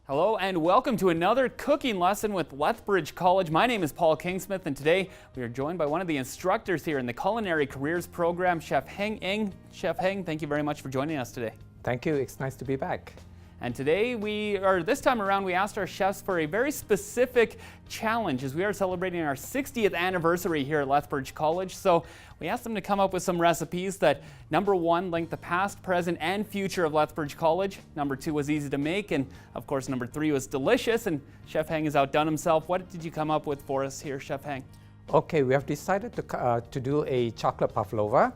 Hello and welcome to another cooking lesson with Lethbridge College. My name is Paul Kingsmith and today we are joined by one of the instructors here in the Culinary Careers Program, Chef Heng. Chef Heng, thank you very much for joining us today. Thank you, it's nice to be back. And today this time around we asked our chefs for a very specific challenge as we are celebrating our 60th anniversary here at Lethbridge College. So we asked them to come up with some recipes that, number one, link the past, present, and future of Lethbridge College. Number two was easy to make, and of course number three was delicious, and Chef Heng has outdone himself. What did you come up with for us here, Chef Heng? Okay, we have decided to do a chocolate pavlova.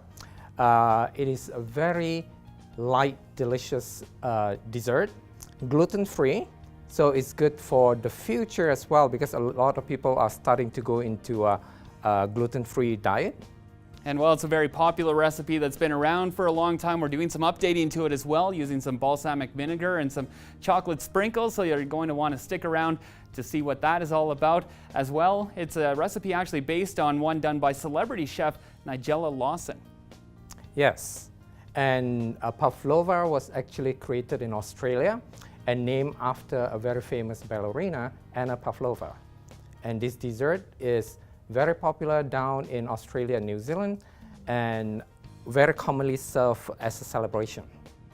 It is a very light, delicious dessert, gluten-free, so it's good for the future as well because a lot of people are starting to go into a gluten-free diet. And well, it's a very popular recipe that's been around for a long time. We're doing some updating to it as well, using some balsamic vinegar and some chocolate sprinkles, so you're going to want to stick around to see what that is all about as well. It's a recipe actually based on one done by celebrity chef Nigella Lawson. Yes. And pavlova was actually created in Australia and named after a very famous ballerina, Anna Pavlova. And this dessert is very popular down in Australia and New Zealand and very commonly served as a celebration.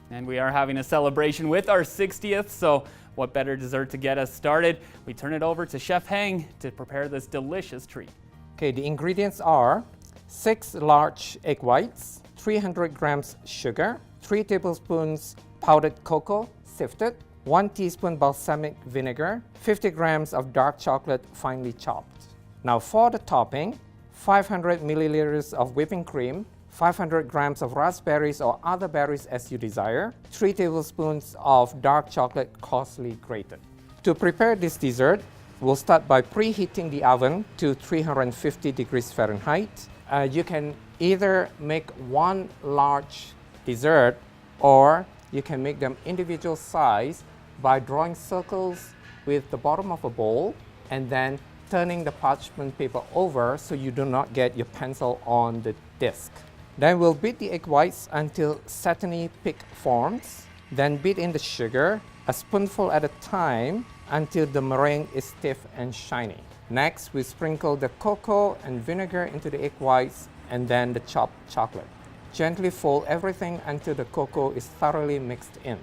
And we are having a celebration with our 60th, so what better dessert to get us started? We turn it over to Chef Heng to prepare this delicious treat. Okay, the ingredients are 6 large egg whites, 300 grams sugar, 3 tablespoons powdered cocoa, sifted, 1 teaspoon balsamic vinegar, 50 grams of dark chocolate finely chopped. Now for the topping, 500 milliliters of whipping cream, 500 grams of raspberries or other berries as you desire, 3 tablespoons of dark chocolate coarsely grated. To prepare this dessert, we'll start by preheating the oven to 350 degrees Fahrenheit. You can either make one large dessert or you can make them individual size by drawing circles with the bottom of a bowl and then turning the parchment paper over so you do not get your pencil on the disc. Then we'll beat the egg whites until satiny peak forms. Then beat in the sugar, a spoonful at a time until the meringue is stiff and shiny. Next, we sprinkle the cocoa and vinegar into the egg whites and then the chopped chocolate. Gently fold everything until the cocoa is thoroughly mixed in.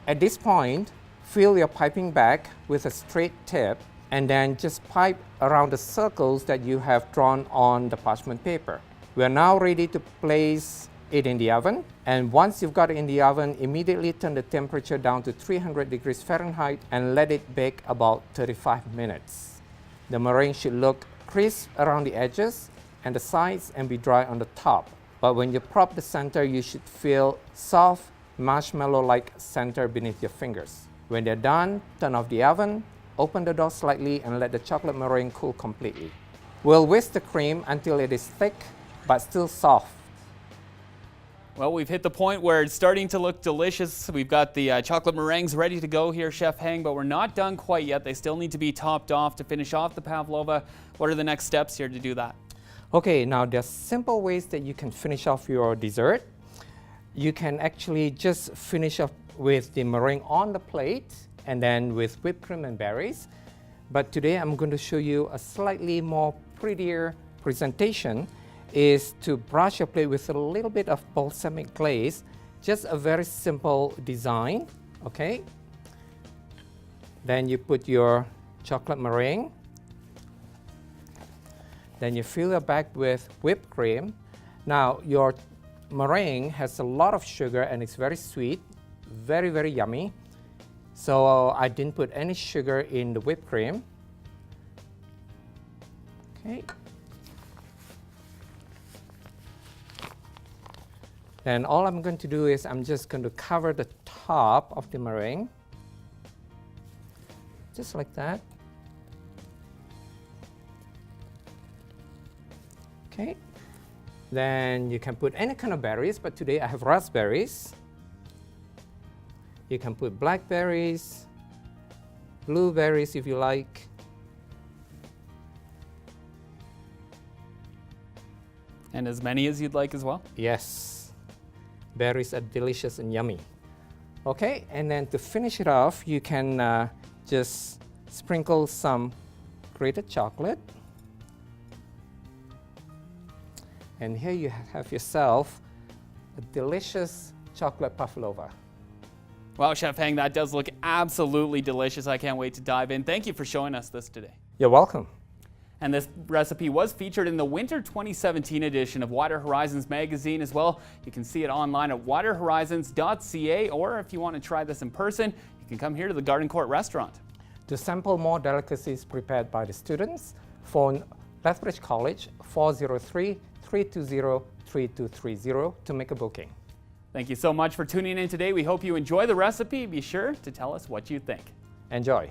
At this point, fill your piping bag with a straight tip and then just pipe around the circles that you have drawn on the parchment paper. We are now ready to place it in the oven, and once you've got it in the oven, immediately turn the temperature down to 300 degrees Fahrenheit and let it bake about 35 minutes. The meringue should look crisp around the edges and the sides and be dry on the top. But when you prop the center, you should feel soft, marshmallow-like center beneath your fingers. When they're done, turn off the oven, open the door slightly and let the chocolate meringue cool completely. We'll whisk the cream until it is thick but still soft. Well, we've hit the point where it's starting to look delicious. We've got the chocolate meringues ready to go here, Chef Heng, but we're not done quite yet. They still need to be topped off to finish off the pavlova. What are the next steps here to do that? Okay, now there's simple ways that you can finish off your dessert. You can actually just finish off with the meringue on the plate and then with whipped cream and berries. But today I'm going to show you a slightly more prettier presentation is to brush your plate with a little bit of balsamic glaze. Just a very simple design, okay? Then you put your chocolate meringue. Then you fill your bag with whipped cream. Now your meringue has a lot of sugar and it's very sweet, very, very yummy. So I didn't put any sugar in the whipped cream. Okay. Then all I'm going to do is I'm just going to cover the top of the meringue, just like that. Okay. Then you can put any kind of berries, but today I have raspberries. You can put blackberries, blueberries if you like. And as many as you'd like as well? Yes. Berries are delicious and yummy. Okay, and then to finish it off, you can Just sprinkle some grated chocolate. And here you have yourself a delicious chocolate pavlova. Wow, Chef Heng, that does look absolutely delicious. I can't wait to dive in. Thank you for showing us this today. You're welcome. And this recipe was featured in the Winter 2017 edition of Wider Horizons magazine as well. You can see it online at widerhorizons.ca, or if you want to try this in person, you can come here to the Garden Court restaurant. To sample more delicacies prepared by the students, phone Lethbridge College 403-320-3230 to make a booking. Thank you so much for tuning in today. We hope you enjoy the recipe. Be sure to tell us what you think. Enjoy.